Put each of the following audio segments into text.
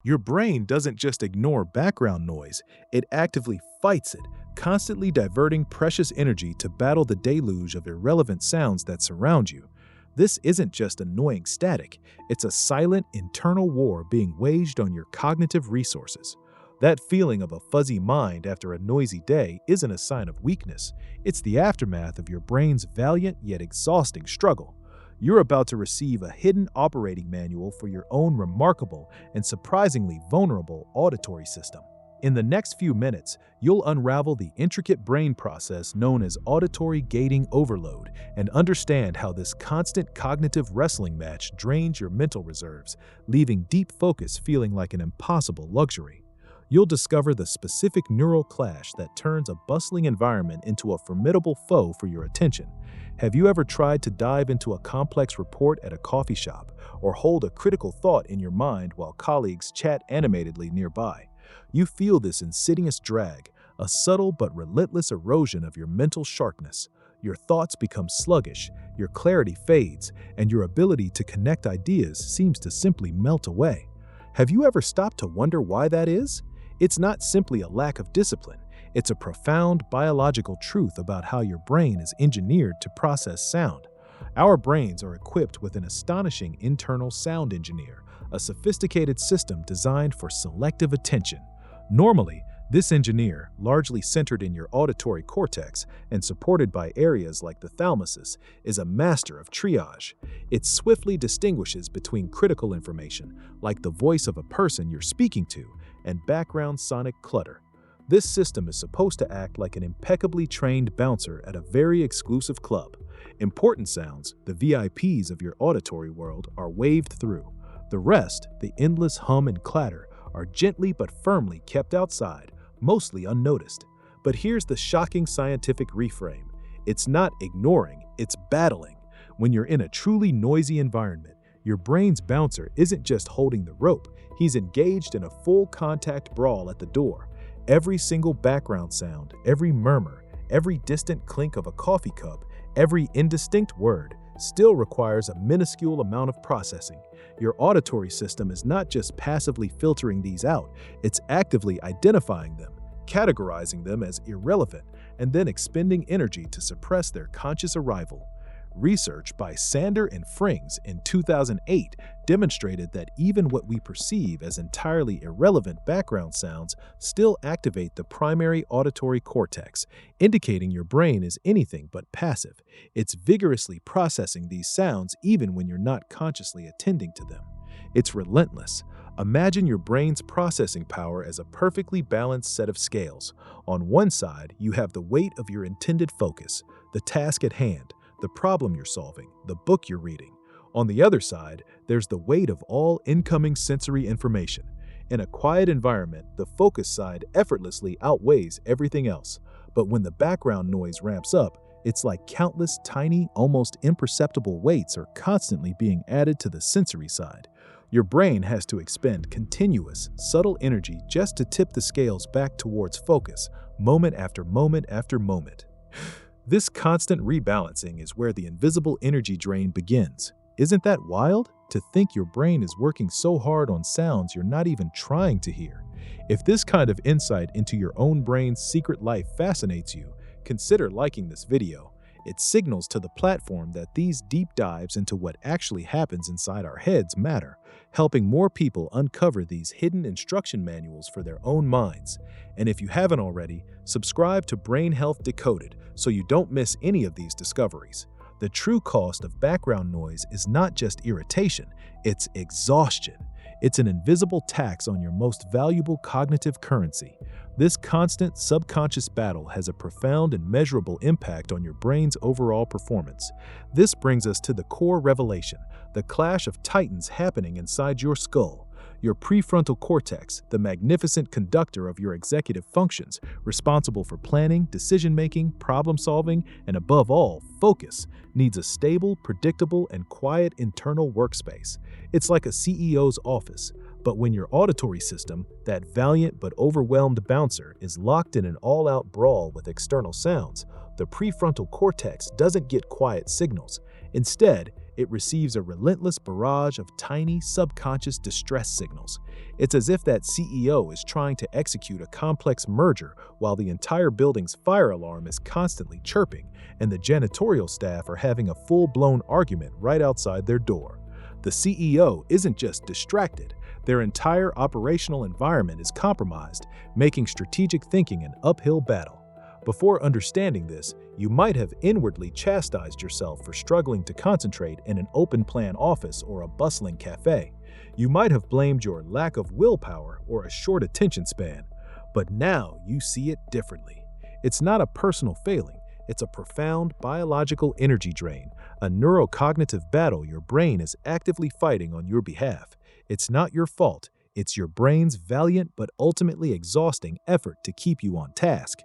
Your brain doesn't just ignore background noise, it actively fights it, constantly diverting precious energy to battle the deluge of irrelevant sounds that surround you. This isn't just annoying static, it's a silent internal war being waged on your cognitive resources. That feeling of a fuzzy mind after a noisy day isn't a sign of weakness, it's the aftermath of your brain's valiant yet exhausting struggle. You're about to receive a hidden operating manual for your own remarkable and surprisingly vulnerable auditory system. In the next few minutes, you'll unravel the intricate brain process known as auditory gating overload and understand how this constant cognitive wrestling match drains your mental reserves, leaving deep focus feeling like an impossible luxury. You'll discover the specific neural clash that turns a bustling environment into a formidable foe for your attention. Have you ever tried to dive into a complex report at a coffee shop or hold a critical thought in your mind while colleagues chat animatedly nearby? You feel this insidious drag, a subtle but relentless erosion of your mental sharpness. Your thoughts become sluggish, your clarity fades, and your ability to connect ideas seems to simply melt away. Have you ever stopped to wonder why that is? It's not simply a lack of discipline. It's a profound biological truth about how your brain is engineered to process sound. Our brains are equipped with an astonishing internal sound engineer, a sophisticated system designed for selective attention. Normally, this engineer, largely centered in your auditory cortex and supported by areas like the thalamus, is a master of triage. It swiftly distinguishes between critical information, like the voice of a person you're speaking to, and background sonic clutter. This system is supposed to act like an impeccably trained bouncer at a very exclusive club. Important sounds, the VIPs of your auditory world, are waved through. The rest, the endless hum and clatter, are gently but firmly kept outside, mostly unnoticed. But here's the shocking scientific reframe. It's not ignoring, it's battling. When you're in a truly noisy environment, your brain's bouncer isn't just holding the rope, he's engaged in a full-contact brawl at the door. Every single background sound, every murmur, every distant clink of a coffee cup, every indistinct word still requires a minuscule amount of processing. Your auditory system is not just passively filtering these out, it's actively identifying them, categorizing them as irrelevant, and then expending energy to suppress their conscious arrival. Research by Sander and Frings in 2008 demonstrated that even what we perceive as entirely irrelevant background sounds still activate the primary auditory cortex, indicating your brain is anything but passive. It's vigorously processing these sounds even when you're not consciously attending to them. It's relentless. Imagine your brain's processing power as a perfectly balanced set of scales. On one side, you have the weight of your intended focus, the task at hand, the problem you're solving, the book you're reading. On the other side, there's the weight of all incoming sensory information. In a quiet environment, the focus side effortlessly outweighs everything else. But when the background noise ramps up, it's like countless tiny, almost imperceptible weights are constantly being added to the sensory side. Your brain has to expend continuous, subtle energy just to tip the scales back towards focus, moment after moment after moment. This constant rebalancing is where the invisible energy drain begins. Isn't that wild? To think your brain is working so hard on sounds you're not even trying to hear. If this kind of insight into your own brain's secret life fascinates you, consider liking this video. It signals to the platform that these deep dives into what actually happens inside our heads matter, helping more people uncover these hidden instruction manuals for their own minds. And if you haven't already, subscribe to Brain Health Decoded so you don't miss any of these discoveries. The true cost of background noise is not just irritation, it's exhaustion. It's an invisible tax on your most valuable cognitive currency. This constant subconscious battle has a profound and measurable impact on your brain's overall performance. This brings us to the core revelation, the clash of titans happening inside your skull. Your prefrontal cortex, the magnificent conductor of your executive functions, responsible for planning, decision-making, problem-solving, and above all, focus, needs a stable, predictable, and quiet internal workspace. It's like a CEO's office. But when your auditory system, that valiant but overwhelmed bouncer, is locked in an all-out brawl with external sounds, the prefrontal cortex doesn't get quiet signals. Instead, it receives a relentless barrage of tiny, subconscious distress signals. It's as if that CEO is trying to execute a complex merger while the entire building's fire alarm is constantly chirping and the janitorial staff are having a full-blown argument right outside their door. The CEO isn't just distracted, their entire operational environment is compromised, making strategic thinking an uphill battle. Before understanding this, you might have inwardly chastised yourself for struggling to concentrate in an open-plan office or a bustling cafe. You might have blamed your lack of willpower or a short attention span. But now you see it differently. It's not a personal failing, it's a profound biological energy drain, a neurocognitive battle your brain is actively fighting on your behalf. It's not your fault, it's your brain's valiant but ultimately exhausting effort to keep you on task.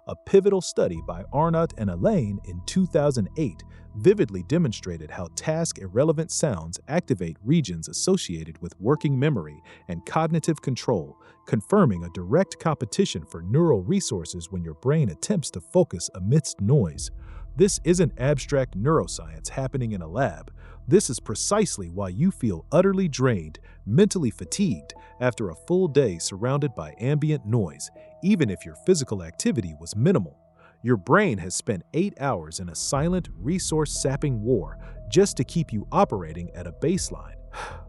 A pivotal study by Arnott and Elaine in 2008 vividly demonstrated how task-irrelevant sounds activate regions associated with working memory and cognitive control, confirming a direct competition for neural resources when your brain attempts to focus amidst noise. This isn't abstract neuroscience happening in a lab. This is precisely why you feel utterly drained, mentally fatigued, after a full day surrounded by ambient noise, even if your physical activity was minimal. Your brain has spent 8 hours in a silent, resource-sapping war just to keep you operating at a baseline.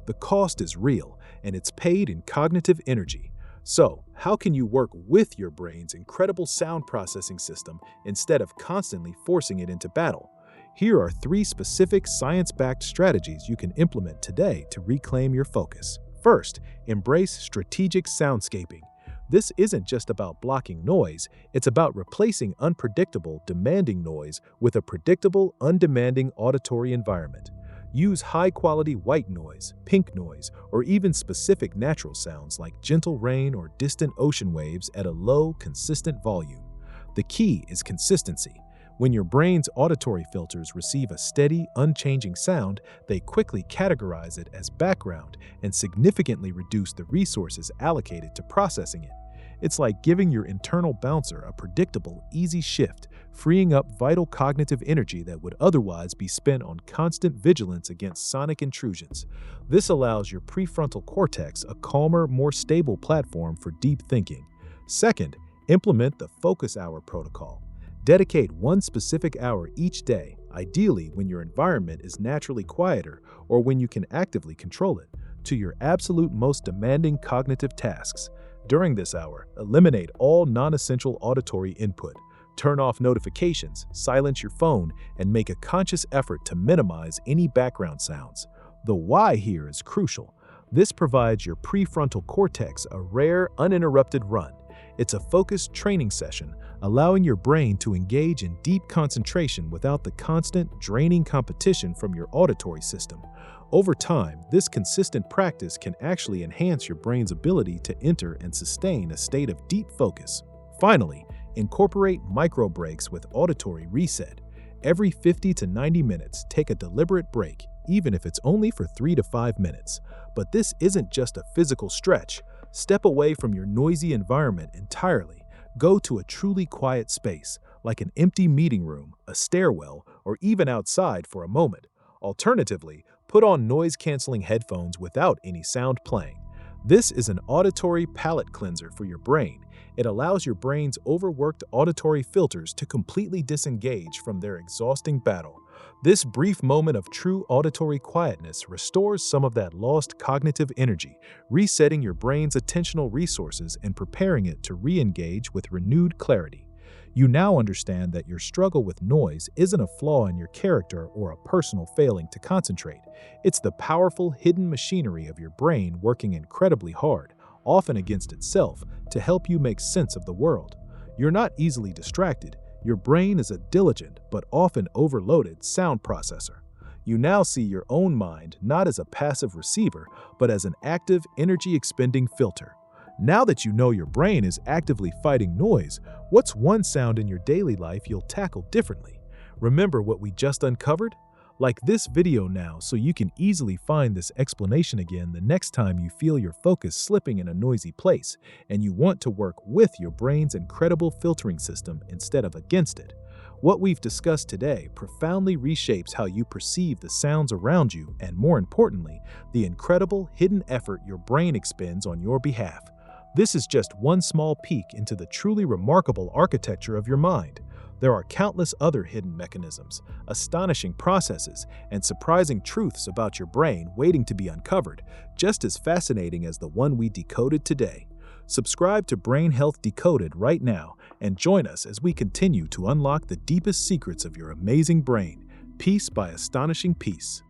The cost is real, and it's paid in cognitive energy. So, how can you work with your brain's incredible sound processing system instead of constantly forcing it into battle? Here are 3 specific science-backed strategies you can implement today to reclaim your focus. First, embrace strategic soundscaping. This isn't just about blocking noise, it's about replacing unpredictable, demanding noise with a predictable, undemanding auditory environment. Use high-quality white noise, pink noise, or even specific natural sounds like gentle rain or distant ocean waves at a low, consistent volume. The key is consistency. When your brain's auditory filters receive a steady, unchanging sound, they quickly categorize it as background and significantly reduce the resources allocated to processing it. It's like giving your internal bouncer a predictable, easy shift, freeing up vital cognitive energy that would otherwise be spent on constant vigilance against sonic intrusions. This allows your prefrontal cortex a calmer, more stable platform for deep thinking. Second, implement the focus hour protocol. Dedicate one specific hour each day, ideally when your environment is naturally quieter or when you can actively control it, to your absolute most demanding cognitive tasks. During this hour, eliminate all non-essential auditory input. Turn off notifications, silence your phone, and make a conscious effort to minimize any background sounds. The why here is crucial. This provides your prefrontal cortex a rare, uninterrupted run. It's a focused training session, allowing your brain to engage in deep concentration without the constant, draining competition from your auditory system. Over time, this consistent practice can actually enhance your brain's ability to enter and sustain a state of deep focus. Finally, incorporate micro breaks with auditory reset. Every 50 to 90 minutes, take a deliberate break, even if it's only for 3 to 5 minutes. But this isn't just a physical stretch. Step away from your noisy environment entirely. Go to a truly quiet space, like an empty meeting room, a stairwell, or even outside for a moment. Alternatively, put on noise-canceling headphones without any sound playing. This is an auditory palate cleanser for your brain. It allows your brain's overworked auditory filters to completely disengage from their exhausting battle. This brief moment of true auditory quietness restores some of that lost cognitive energy, resetting your brain's attentional resources and preparing it to re-engage with renewed clarity. You now understand that your struggle with noise isn't a flaw in your character or a personal failing to concentrate. It's the powerful, hidden machinery of your brain working incredibly hard, often against itself, to help you make sense of the world. You're not easily distracted. Your brain is a diligent but often overloaded sound processor. You now see your own mind not as a passive receiver, but as an active, energy-expending filter. Now that you know your brain is actively fighting noise, what's one sound in your daily life you'll tackle differently? Remember what we just uncovered? Like this video now so you can easily find this explanation again the next time you feel your focus slipping in a noisy place and you want to work with your brain's incredible filtering system instead of against it. What we've discussed today profoundly reshapes how you perceive the sounds around you and, more importantly, the incredible hidden effort your brain expends on your behalf. This is just one small peek into the truly remarkable architecture of your mind. There are countless other hidden mechanisms, astonishing processes, and surprising truths about your brain waiting to be uncovered, just as fascinating as the one we decoded today. Subscribe to Brain Health Decoded right now and join us as we continue to unlock the deepest secrets of your amazing brain, piece by astonishing piece.